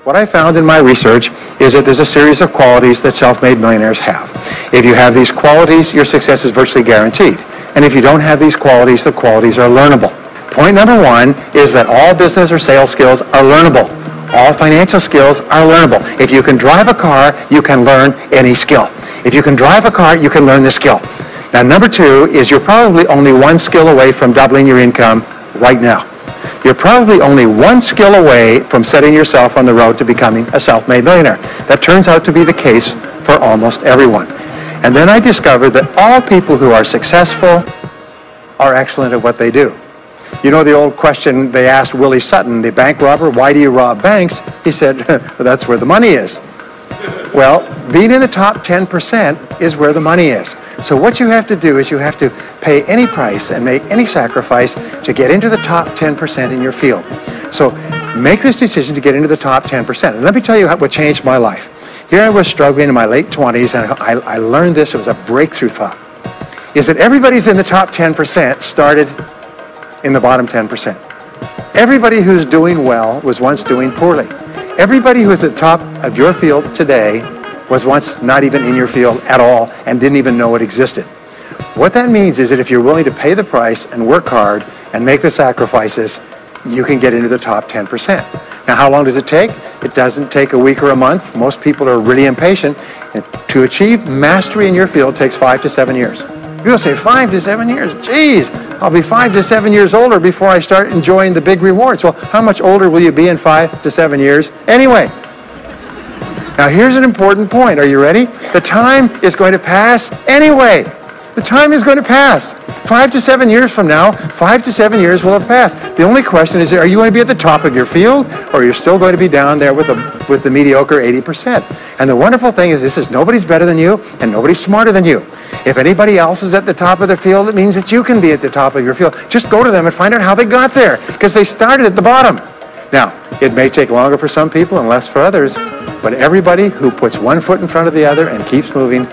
What I found in my research is that there's a series of qualities that self-made millionaires have. If you have these qualities, your success is virtually guaranteed. And if you don't have these qualities, the qualities are learnable. Point number one is that all business or sales skills are learnable. All financial skills are learnable. If you can drive a car, you can learn any skill. If you can drive a car, you can learn the skill. Now, number two is you're probably only one skill away from doubling your income right now. You're probably only one skill away from setting yourself on the road to becoming a self-made millionaire. That turns out to be the case for almost everyone. And then I discovered that all people who are successful are excellent at what they do. You know the old question they asked Willie Sutton, the bank robber, why do you rob banks? He said, well, that's where the money is. Well, being in the top 10% is where the money is. So what you have to do is you have to pay any price and make any sacrifice to get into the top 10% in your field. So make this decision to get into the top 10%. And let me tell you what changed my life. Here I was struggling in my late 20s, and I learned this. It was a breakthrough thought. Is that everybody's in the top 10% started in the bottom 10%. Everybody who's doing well was once doing poorly. Everybody who's at the top of your field today was once not even in your field at all and didn't even know it existed. What that means is that if you're willing to pay the price and work hard and make the sacrifices, you can get into the top 10%. Now, how long does it take? It doesn't take a week or a month. Most people are really impatient. And to achieve mastery in your field takes 5 to 7 years. People say, 5 to 7 years? Geez, I'll be 5 to 7 years older before I start enjoying the big rewards. Well, how much older will you be in 5 to 7 years anyway? Now, here's an important point. Are you ready? The time is going to pass anyway. The time is going to pass. 5 to 7 years from now, 5 to 7 years will have passed. The only question is, are you going to be at the top of your field, or are you still going to be down there with the mediocre 80%? And the wonderful thing is this is nobody's better than you, and nobody's smarter than you. If anybody else is at the top of their field, it means that you can be at the top of your field. Just go to them and find out how they got there, because they started at the bottom. Now, it may take longer for some people and less for others, but everybody who puts one foot in front of the other and keeps moving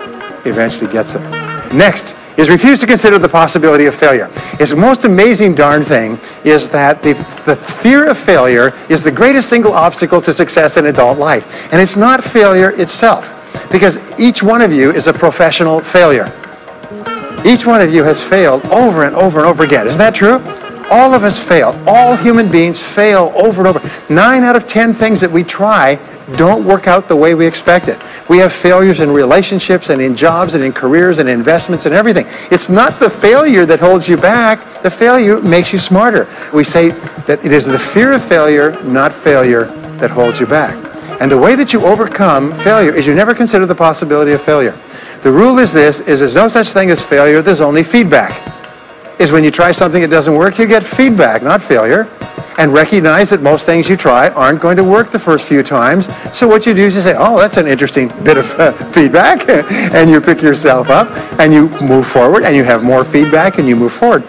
eventually gets there. Next is refuse to consider the possibility of failure. It's the most amazing darn thing is that the fear of failure is the greatest single obstacle to success in adult life. And it's not failure itself, because each one of you is a professional failure. Each one of you has failed over and over and over again. Isn't that true? All of us fail. All human beings fail over and over. 9 out of 10 things that we try don't work out the way we expected. We have failures in relationships and in jobs and in careers and investments and everything. It's not the failure that holds you back. The failure makes you smarter. We say that it is the fear of failure, not failure, that holds you back. And the way that you overcome failure is you never consider the possibility of failure. The rule is this, is there's no such thing as failure, there's only feedback. Is when you try something that doesn't work, you get feedback, not failure. And recognize that most things you try aren't going to work the first few times. So what you do is you say, oh, that's an interesting bit of feedback. And you pick yourself up and you move forward and you have more feedback and you move forward.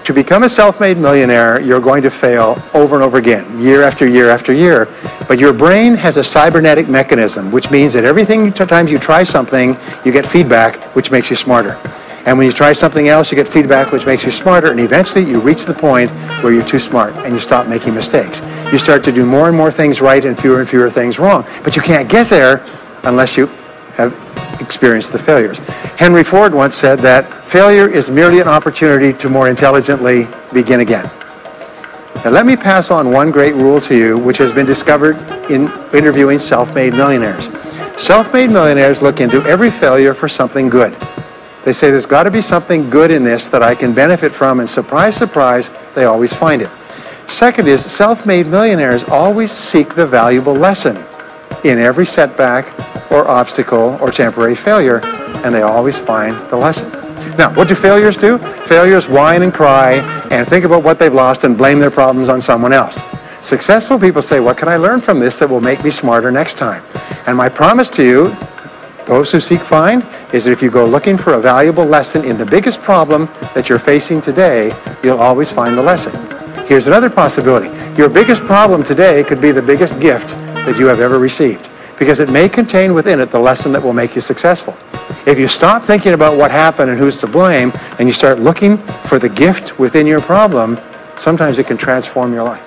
To become a self-made millionaire, you're going to fail over and over again, year after year after year. But your brain has a cybernetic mechanism, which means that every time you try something, you get feedback, which makes you smarter. And when you try something else, you get feedback, which makes you smarter, and eventually you reach the point where you're too smart and you stop making mistakes. You start to do more and more things right and fewer things wrong. But you can't get there unless you have experienced the failures. Henry Ford once said that failure is merely an opportunity to more intelligently begin again. Now let me pass on one great rule to you, which has been discovered in interviewing self-made millionaires. Self-made millionaires look into every failure for something good. They say there's got to be something good in this that I can benefit from, and surprise, surprise, they always find it. Second is, self-made millionaires always seek the valuable lesson in every setback or obstacle or temporary failure, and they always find the lesson. Now, what do failures do? Failures whine and cry and think about what they've lost and blame their problems on someone else. Successful people say, what can I learn from this that will make me smarter next time? And my promise to you, those who seek find, is that if you go looking for a valuable lesson in the biggest problem that you're facing today, you'll always find the lesson. Here's another possibility. Your biggest problem today could be the biggest gift that you have ever received, because it may contain within it the lesson that will make you successful. If you stop thinking about what happened and who's to blame, and you start looking for the gift within your problem, sometimes it can transform your life.